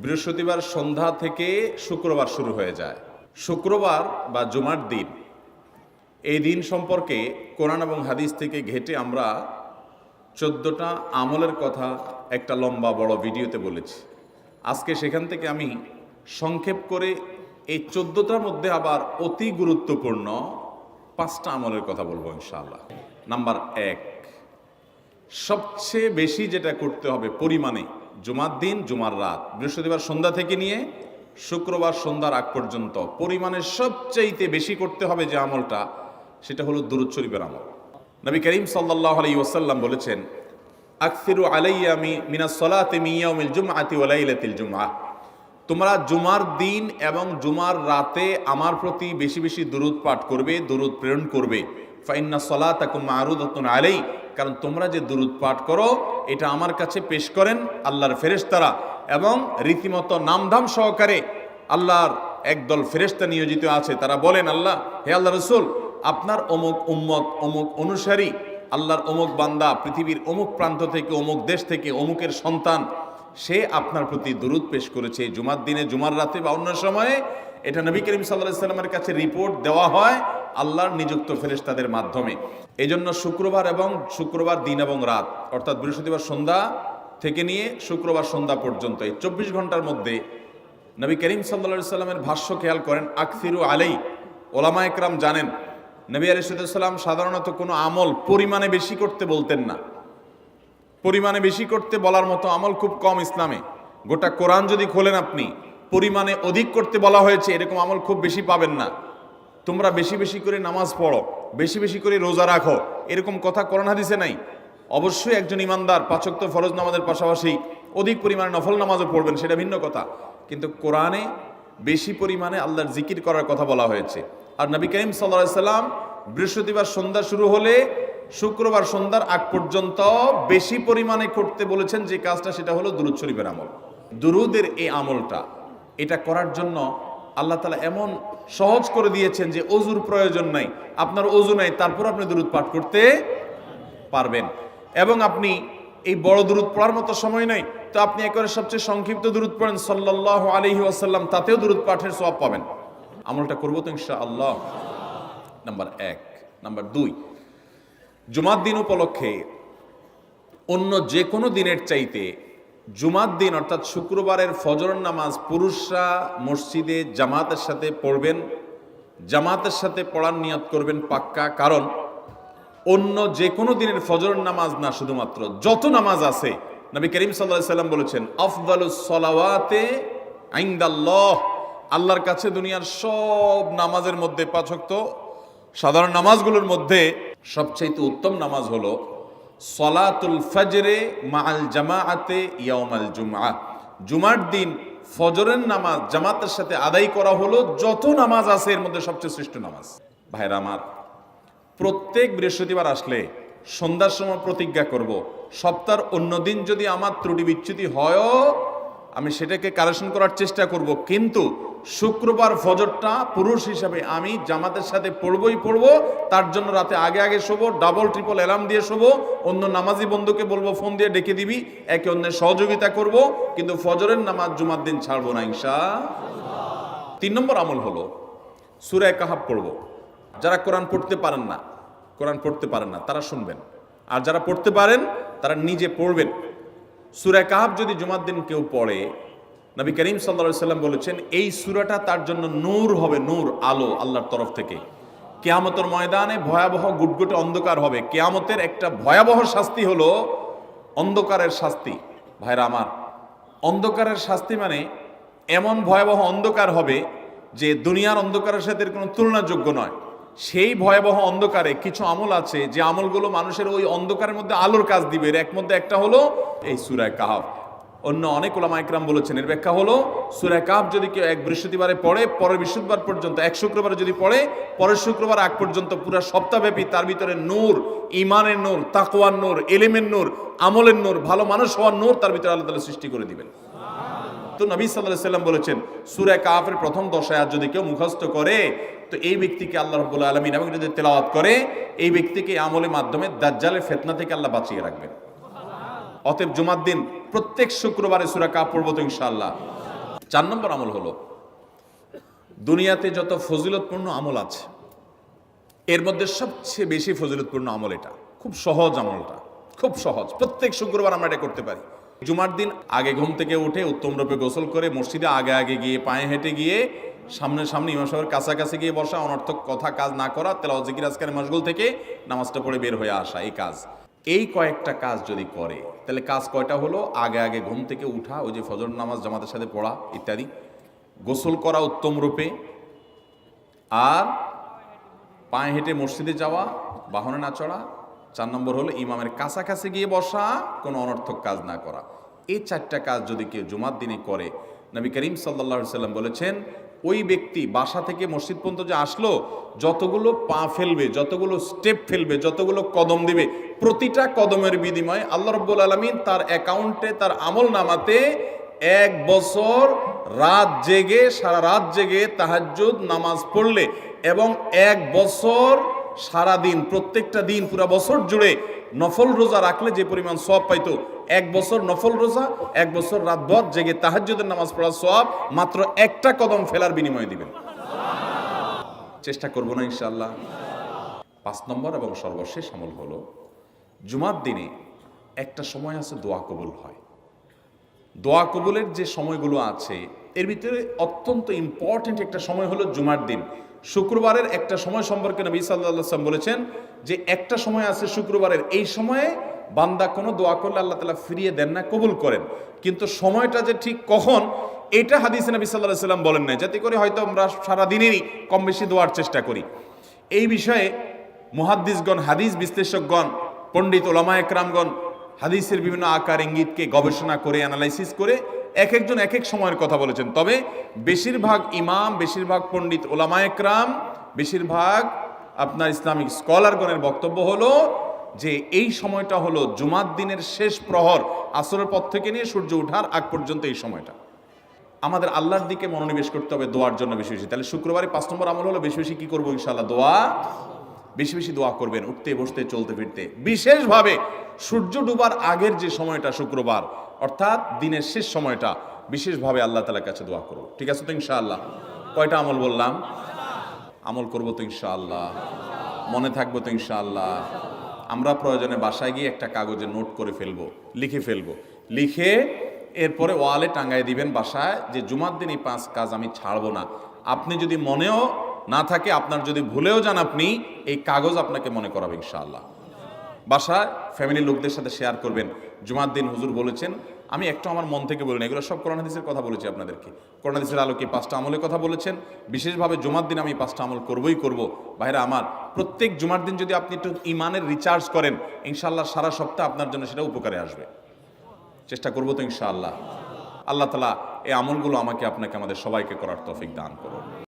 বৃহস্পতিবার সন্ধ্যা থেকে শুক্রবার শুরু হয়ে যায়। শুক্রবার বা জুমার দিন, এই দিন সম্পর্কে কোরআন এবং হাদিস থেকে ঘেঁটে আমরা 14টা আমলের কথা একটা লম্বা বড় ভিডিওতে বলেছি। আজকে সেখান থেকে আমি সংক্ষেপ করে এই 14টার মধ্যে আবার অতি গুরুত্বপূর্ণ 5টা আমলের কথা বলবো ইনশাআল্লাহ। নাম্বার 1, সবচেয়ে বেশি যেটা করতে হবে পরিমাণে, জুমার দিন জুমার রাত বৃহস্পতিবার সন্ধ্যা থেকে নিয়ে শুক্রবার সন্ধ্যার আগ পর্যন্ত পরিমাণে সবচাইতে বেশি করতে হবে যে আমলটা, সেটা হলো দুরূদ শরীফের আমল। নবী করিম সাল্লাল্লাহু আলাইহি ওয়াসাল্লাম বলেছেন, আকসিরু আলাইয়া মিনাস সালাতি মিন ইয়াউমিল জুমআতি ওয়া লাইলাতিল জুমআহ, তোমরা জুমার দিন এবং জুমার রাতে আমার প্রতি বেশি বেশি দুরূদ পাঠ করবে, দুরূদ প্রেরণ করবে। ফাইন্না সালাতাকুম মা'রুদাতুন আলাই, কারণ তোমরা যে দুরূদ পাঠ করো এটা আমার কাছে পেশ করেন আল্লাহর ফেরেশতারা, এবং রীতিমতো নামধাম সহকারে আল্লাহর একদল ফেরেশতা নিয়োজিত আছে। তারা বলেন, আল্লাহ, হে আল্লাহ রসুল, আপনার অমুক উম্মত, অমুক অনুসারী, আল্লাহর অমুক বান্দা পৃথিবীর অমুক প্রান্ত থেকে, অমুক দেশ থেকে, অমুকের সন্তান, সে আপনার প্রতি দুরূদ পেশ করেছে জুমার দিনে, জুমার রাতে বা অন্য সময়ে। এটা নবী করিম সাল্লাল্লাহু আলাইহি ওয়াসাল্লামের কাছে রিপোর্ট দেওয়া হয় আল্লাহর নিযুক্ত ফেরেশতাদের মাধ্যমে। এই জন্য শুক্রবার দিন এবং রাত, অর্থাৎ বৃহস্পতিবার সন্ধ্যা থেকে নিয়ে শুক্রবার সন্ধ্যা পর্যন্ত এই 24 ঘন্টার মধ্যে নবী করিম সাল্লাল্লাহু আলাইহি ওয়াসাল্লামের ভাষ্য খেয়াল করেন, আকসিরু আলাই। ওলামা একরাম জানেন, নবী আলাইহিস সালাম সাধারণত কোনো আমল পরিমাণে বেশি করতে বলতেন না। পরিমাণে বেশি করতে বলার মতো আমল খুব কম ইসলামে। গোটা কোরআন যদি খোলেন আপনি, পরিমাণে অধিক করতে বলা হয়েছে এরকম আমল খুব বেশি পাবেন না। তোমরা বেশি বেশি করে নামাজ পড়ো, বেশি বেশি করে রোজা রাখো, এরকম কথা কোরআন হাদিসে নাই। অবশ্যই একজন ইমানদার 5 ওয়াক্ত ফরজ নামাজের পাশাপাশি অধিক পরিমাণে নফল নামাজও পড়বেন, সেটা ভিন্ন কথা। কিন্তু কোরআনে বেশি পরিমাণে আল্লাহর জিকির করার কথা বলা হয়েছে। আর নবী করিম সাল্লাল্লাহু আলাইহি ওয়াসাল্লাম বৃহস্পতিবার সন্ধ্যা শুরু হলে শুক্রবার সন্ধ্যার আগ পর্যন্ত বেশি পরিমাণে করতে বলেছেন যে কাজটা, সেটা হলো দুরূদ শরীফের আমল। দুরূদের এই আমলটা, এটা করার জন্য আল্লাহ তাআলা এমন সহজ করে দিয়েছেন যে ওযুর প্রয়োজন নাই। আপনার ওযু নাই, তারপর আপনি দুরূদ পাঠ করতে পারবেন। এবং আপনি এই বড় দুরূদ পড়ার মতো সময় নাই, তো আপনি একেবারে সবচেয়ে সংক্ষিপ্ত দুরূদ পড়েন সাল্লাল্লাহু আলাইহি ওয়াসাল্লাম, তাতেও দুরূদ পাঠের সওয়াব পাবেন। আমলটা করবো তো ইনশাআল্লাহ। নাম্বার 1। নাম্বার 2, জুমার দিন উপলক্ষে অন্য যে কোনো দিনের চাইতে জুমার দিন অর্থাৎ শুক্রবারের ফজর নামাজ পুরুষরা মসজিদে জামাতের সাথে পড়বেন। জামাতের সাথে পড়ার নিয়ত করবেন পাক্কা, কারণ অন্য যে কোনো দিনের ফজর নামাজ না, শুধুমাত্র যত নামাজ আছে, নবী করিম সাল্লাল্লাহু আলাইহি ওয়াসাল্লাম বলেছেন, আফদালুস সালাওয়াতে ইনদাল্লাহ, আল্লাহর কাছে দুনিয়ার সব নামাজের মধ্যে 5 ওয়াক্ত সাধারণ নামাজগুলোর মধ্যে সবচেয়ে উত্তম নামাজ হলো সলাতুল ফজরে মাআল জামাআতে ইয়াউমাল জুমআহ, জুমার দিন ফজরের নামাজ জামাতের সাথে আদায় করা হলো যত নামাজ আছে এর মধ্যে সবচেয়ে শ্রেষ্ঠ নামাজ। ভাইরা আমার, প্রত্যেক বৃহস্পতিবার আসলে সন্ধ্যার সময় প্রতিজ্ঞা করব, সপ্তাহের অন্য দিন যদি আমার ত্রুটি বিচ্যুতি হয়ও আমি সেটাকে কারেকশন করার চেষ্টা করব, কিন্তু শুক্রবার ফজরটা পুরুষ হিসাবে আমি জামাতের সাথে পড়বই পড়বো। তার জন্য রাতে আগে আগে শোবো, ডাবল ট্রিপল অ্যালার্ম দিয়ে শোবো, অন্য নামাজি বন্ধুকে বলবো ফোন দিয়ে ডেকে দিবি, একে অন্যের সহযোগিতা করব, কিন্তু ফজরের নামাজ জুমার দিন ছাড়বো না ইনশাআল্লাহ। 3 নম্বর আমল হলো সূরা কাহাফ পড়বো। যারা কোরআন পড়তে পারেন না তারা শুনবেন, আর যারা পড়তে পারেন তারা নিজে পড়বেন। সূরা কাহাফ যদি জুমার দিন কেউ পড়ে, নবী করিম সাল্লাল্লাহু আলাইহি ওয়াসাল্লাম বলেছেন এই সূরাটা তার জন্য নূর হবে, নূর, আলো আল্লাহর তরফ থেকে। কিয়ামতের ময়দানে ভয়াবহ গুটগুটে অন্ধকার হবে। কিয়ামতের একটা ভয়াবহ শাস্তি হলো অন্ধকারের শাস্তি। ভাইরা আমার, অন্ধকারের শাস্তি মানে এমন ভয়াবহ অন্ধকার হবে যে দুনিয়ার অন্ধকারের সাথে কোনো তুলনাযোগ্য নয়। সেই ভয়াবহ অন্ধকারে কিছু আমল আছে যে আমলগুলো মানুষের ওই অন্ধকারের মধ্যে আলোর কাজ দিবে। এর মধ্যে একটা হলো এই সূরা কাহাফ। অন্য অনেক উলামা ইকরাম বলেছেন এর ব্যাখ্যা হলো সূরা কাহাফ যদি কেউ এক বৃহস্পতিবারে পড়ে, পরের বৃহস্পতিবার পর্যন্ত, এক শুক্রবারে যদি পড়ে, পরের শুক্রবার আগ পর্যন্ত পুরো সপ্তাহব্যাপী তার ভিতরে নূর, ঈমানের নূর, তাকওয়ার নূর, ইলমের নূর, আমলের নূর, ভালো মানুষ হওয়ার নূর তার ভিতরে আল্লাহ তাআলা সৃষ্টি করে দিবেন। তো নবী সাল্লাল্লাহু আলাইহি ওয়াসাল্লাম বলেছেন সূরা কাহাফের প্রথম 10 আয়াত যদি কেউ মুখস্থ করে, তো এই ব্যক্তিকে আল্লাহ রাব্বুল আলামিন এবং যদি তেলাওয়াত করে, এই ব্যক্তিকে আমলের মাধ্যমে দাজ্জালের ফিতনা থেকে আল্লাহ বাঁচিয়ে রাখবেন। অতএব জুমার দিন প্রত্যেক শুক্রবারে সূরা কাহাফ পড়ব তো ইনশাআল্লাহ। 4 নম্বর আমল হলো, দুনিয়াতে যত ফজিলতপূর্ণ আমল আছে এর মধ্যে সবচেয়ে বেশি ফজিলতপূর্ণ আমল এটা। খুব সহজ আমলটা, খুব সহজ। প্রত্যেক শুক্রবার আমরা এটা করতে পারি। জুমার দিন আগে ঘুম থেকে উঠে উত্তম রূপে গোসল করে মসজিদে আগে আগে গিয়ে পায়ে হেঁটে গিয়ে সামনে ইমাম সাহেবের কাছাকাছি গিয়ে বসা, অনর্থক কথা কাজ না করা, তেলাওয়াত জিকির আজকারে মশগুল থেকে নামাজটা পড়ে বের হয়ে আসা, এই কাজ। এই কয়েকটা কাজ যদি করে তাহলে কাজ কয়টা হলো? আগে আগে ঘুম থেকে উঠা, ওই যে ফজর নামাজ জামাতের সাথে পড়া ইত্যাদি, গোসল করা উত্তম রূপে, আর পায়ে হেঁটে মসজিদে যাওয়া, বাহনে না চড়া। 4 নম্বর হলো ইমামের কাছাকাছি গিয়ে বসা, কোনো অনর্থক কাজ না করা। এই 4টা কাজ যদি কেউ জুমার দিনে করে, নবী করিম সাল্লাল্লাহু আলাইহি সাল্লাম বলেছেন ওই ব্যক্তি বাসা থেকে মসজিদ পর্যন্ত যে আসলো, যতগুলো পা ফেলবে, যতগুলো স্টেপ ফেলবে, যতগুলো কদম দিবে, প্রতিটা কদমের বিনিময়ে আল্লাহ রাব্বুল আলামিন তার অ্যাকাউন্টে, তার আমল নামাতে 1 বছর রাত জেগে, সারা রাত জেগে তাহাজ্জুদ নামাজ পড়লে এবং 1 বছর সারা দিন, প্রত্যেকটা দিন পুরা বছর জুড়ে নফল রোজা রাখলে যে পরিমাণ সওয়াব পাইতো, 1 বছর নফল রোজা, 1 বছর রাতভর জেগে তাহাজ্জুদের নামাজ পড়ার সওয়াব মাত্র একটা কদম ফেলার বিনিময়ে দিবেন। চেষ্টা করব না ইনশাআল্লাহ। 5 নম্বর এবং সর্বশেষ আমল হলো, জুমার দিনে একটা সময় আছে দোয়া কবুল হয়। দোয়া কবুলের যে সময়গুলো আছে এর ভিতরে অত্যন্ত ইম্পর্টেন্ট একটা সময় হলো জুমার দিন। শুক্রবারের একটা সময় সম্পর্কে নবী সাল্লাল্লাহু আলাইহি ওয়াসাল্লাম বলেছেন যে একটা সময় আছে শুক্রবারের, এই সময়ে বান্দা কোনো দোয়া করলে আল্লাহ তাআলা ফিরিয়ে দেন না, কবুল করেন। কিন্তু সময়টা যে ঠিক কখন, এটা হাদিসে নবী সাল্লাল্লাহু আলাইহি ওয়াসাল্লাম বলেন নাই, যাতে করে হয়তো আমরা সারা দিনেরই কম বেশি দোয়ার চেষ্টা করি। এই বিষয়ে মুহাদ্দিসগণ, হাদিস বিশ্লেষকগণ, পণ্ডিত ওলামায়ে কেরামগণ হাদিসের বিভিন্ন আকার ইঙ্গিতকে গবেষণা করে, অ্যানালাইসিস করে এক একজন এক এক সময়ের কথা বলেছেন। তবে বেশিরভাগ ইমাম, বেশিরভাগ পণ্ডিত ওলামায়ে কেরাম, বেশিরভাগ আপনার ইসলামিক স্কলারগণের বক্তব্য হলো যে এই সময়টা হলো জুমার দিনের শেষ প্রহর, আসরের পর থেকে নিয়ে সূর্য ওঠার আগ পর্যন্ত এই সময়টা। আমাদের আল্লাহর দিকে মনোনিবেশ করতে হবে দোয়ার জন্য বেশি বেশি। তাহলে শুক্রবারে 5 নম্বর আমল হলো বেশি বেশি কি করবো ইনশাআল্লাহ? দোয়া। বেশি বেশি দোয়া করবেন, উঠতে বসতে চলতে ফিরতে। বিশেষভাবে সূর্য ডুবার আগের যে সময়টা শুক্রবার, অর্থাৎ দিনের শেষ সময়টা, বিশেষভাবে আল্লাহ তাআলার কাছে দোয়া করব। ঠিক আছে তো ইনশাআল্লাহ? কয়টা আমল বললাম? আমল করবো তো ইনশাআল্লাহ? মনে থাকবো তো ইনশাআল্লাহ? আমরা প্রয়োজনে বাসায় গিয়ে একটা কাগজে নোট করে ফেলবো, লিখে ফেলবো, লিখে এরপরে ওয়ালে টাঙ্গাই দিবেন বাসায় যে জুমার দিন এই 5 কাজ আমি ছাড়বো না। আপনি যদি মনেও না থাকে, আপনার যদি ভুলেও যান, আপনি এই কাগজ আপনাকে মনে করাবে ইনশাআল্লাহ। বাসায় ফ্যামিলির লোকদের সাথে শেয়ার করবেন, জুমার দিন হুজুর বলেছেন, আমি একটু আমার মন থেকে বলিনি, এগুলো সব কোরআন হাদিসের কথা বলেছি আপনাদেরকে। কোরআন হাদিসের আলোকে 5টা আমলের কথা বলেছেন, বিশেষভাবে জুমার দিন আমি 5টা আমল করবই করব। ভাইরা আমার, প্রত্যেক জুমার দিন যদি আপনি একটু ইমানের রিচার্জ করেন, ইনশাআল্লাহ সারা সপ্তাহ আপনার জন্য সেটা উপকারে আসবে। চেষ্টা করবো তো ইনশাআল্লাহ? আল্লাহ তাআলা এই আমলগুলো আমাকে, আপনাকে, আমাদের সবাইকে করার তৌফিক দান করুন।